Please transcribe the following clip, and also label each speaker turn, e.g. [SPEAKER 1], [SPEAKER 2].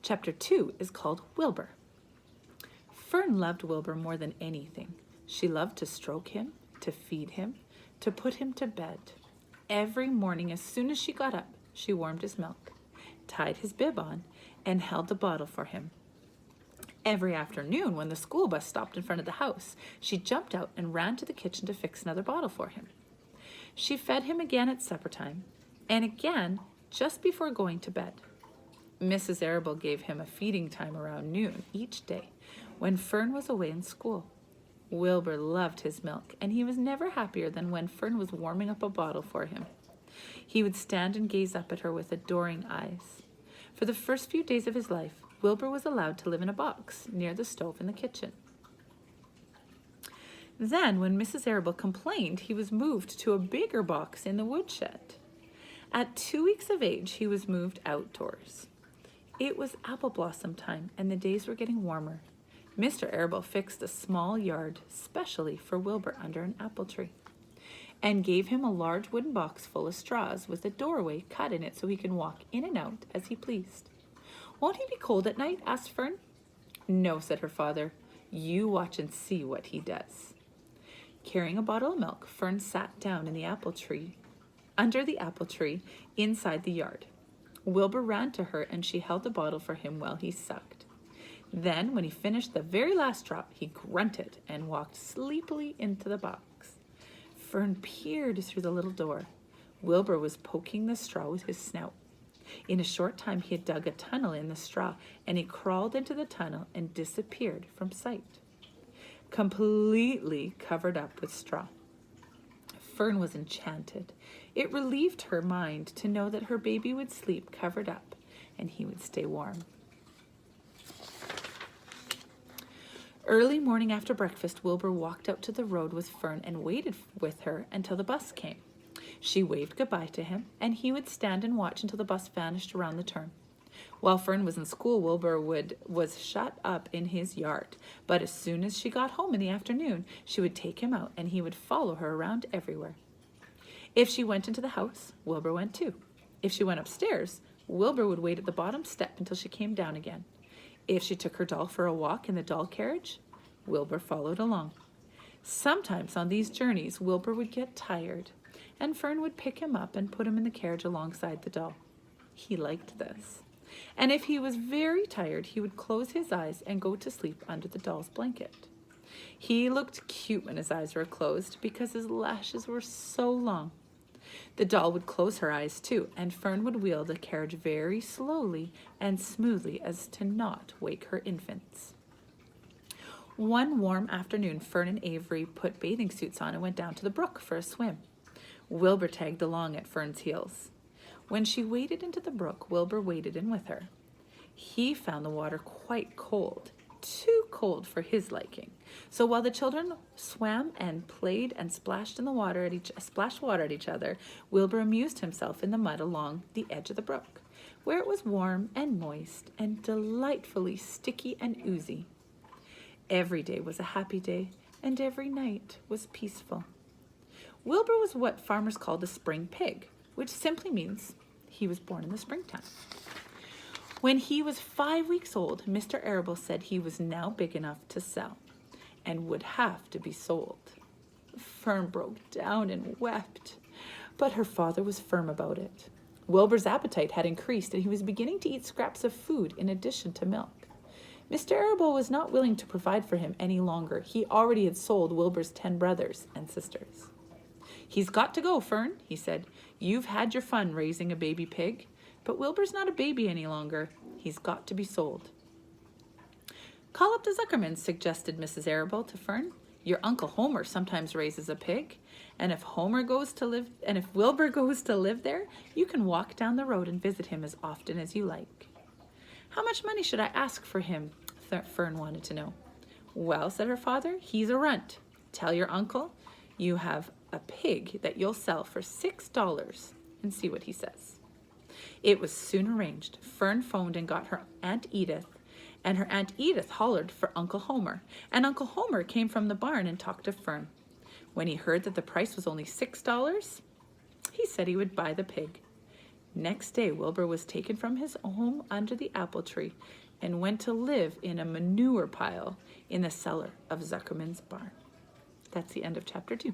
[SPEAKER 1] Chapter 2 is called Wilbur. Fern loved Wilbur more than anything. She loved to stroke him, to feed him, to put him to bed. Every morning, as soon as she got up, she warmed his milk, tied his bib on, and held the bottle for him. Every afternoon, when the school bus stopped in front of the house, she jumped out and ran to the kitchen to fix another bottle for him. She fed him again at supper time, and again just before going to bed. Mrs. Arable gave him a feeding time around noon each day when Fern was away in school. Wilbur loved his milk, and he was never happier than when Fern was warming up a bottle for him. He would stand and gaze up at her with adoring eyes. For the first few days of his life, Wilbur was allowed to live in a box near the stove in the kitchen. Then, when Mrs. Arable complained, he was moved to a bigger box in the woodshed. At 2 weeks of age, he was moved outdoors. It was apple blossom time, and the days were getting warmer. Mr. Arable fixed a small yard specially for Wilbur under an apple tree, and gave him a large wooden box full of straws with a doorway cut in it so he can walk in and out as he pleased. "Won't he be cold at night?" asked Fern. "No," said her father. "You watch and see what he does." Carrying a bottle of milk, Fern sat down in the apple tree, under the apple tree, inside the yard. Wilbur ran to her, and she held the bottle for him while he sucked. Then, when he finished the very last drop, he grunted and walked sleepily into the box. Fern peered through the little door. Wilbur was poking the straw with his snout. In a short time, he had dug a tunnel in the straw, and he crawled into the tunnel and disappeared from sight, completely covered up with straw. Fern was enchanted. It relieved her mind to know that her baby would sleep covered up and he would stay warm. Early morning after breakfast, Wilbur walked out to the road with Fern and waited with her until the bus came. She waved goodbye to him, and he would stand and watch until the bus vanished around the turn. While Fern was in school, Wilbur was shut up in his yard, but as soon as she got home in the afternoon, she would take him out, and he would follow her around everywhere. If she went into the house, Wilbur went too. If she went upstairs, Wilbur would wait at the bottom step until she came down again. If she took her doll for a walk in the doll carriage, Wilbur followed along. Sometimes on these journeys, Wilbur would get tired, and Fern would pick him up and put him in the carriage alongside the doll. He liked this. And if he was very tired, he would close his eyes and go to sleep under the doll's blanket. He looked cute when his eyes were closed because his lashes were so long. The doll would close her eyes too, and Fern would wheel the carriage very slowly and smoothly as to not wake her infants. One warm afternoon, Fern and Avery put bathing suits on and went down to the brook for a swim. Wilbur tagged along at Fern's heels. When she waded into the brook, Wilbur waded in with her. He found the water quite cold, too cold for his liking. So while the children swam and played and splashed water at each other, Wilbur amused himself in the mud along the edge of the brook, where it was warm and moist and delightfully sticky and oozy. Every day was a happy day, and every night was peaceful. Wilbur was what farmers called a spring pig, which simply means he was born in the springtime. When he was 5 weeks old, Mr. Arable said he was now big enough to sell and would have to be sold. Fern broke down and wept, but her father was firm about it. Wilbur's appetite had increased, and he was beginning to eat scraps of food in addition to milk. Mr. Arable was not willing to provide for him any longer. He already had sold Wilbur's 10 brothers and sisters. "He's got to go, Fern," he said. "You've had your fun raising a baby pig, but Wilbur's not a baby any longer. He's got to be sold." "Call up the Zuckermans," suggested Mrs. Arable to Fern. "Your Uncle Homer sometimes raises a pig, and if Wilbur goes to live there, you can walk down the road and visit him as often as you like." "How much money should I ask for him?" Fern wanted to know. "Well," said her father, "he's a runt. Tell your uncle you have a pig that you'll sell for $6 and see what he says." It was soon arranged. Fern phoned and got her Aunt Edith, and her Aunt Edith hollered for Uncle Homer, and Uncle Homer came from the barn and talked to Fern. When he heard that the price was only $6, he said he would buy the pig. Next day, Wilbur was taken from his home under the apple tree and went to live in a manure pile in the cellar of Zuckerman's barn. That's the end of chapter 2.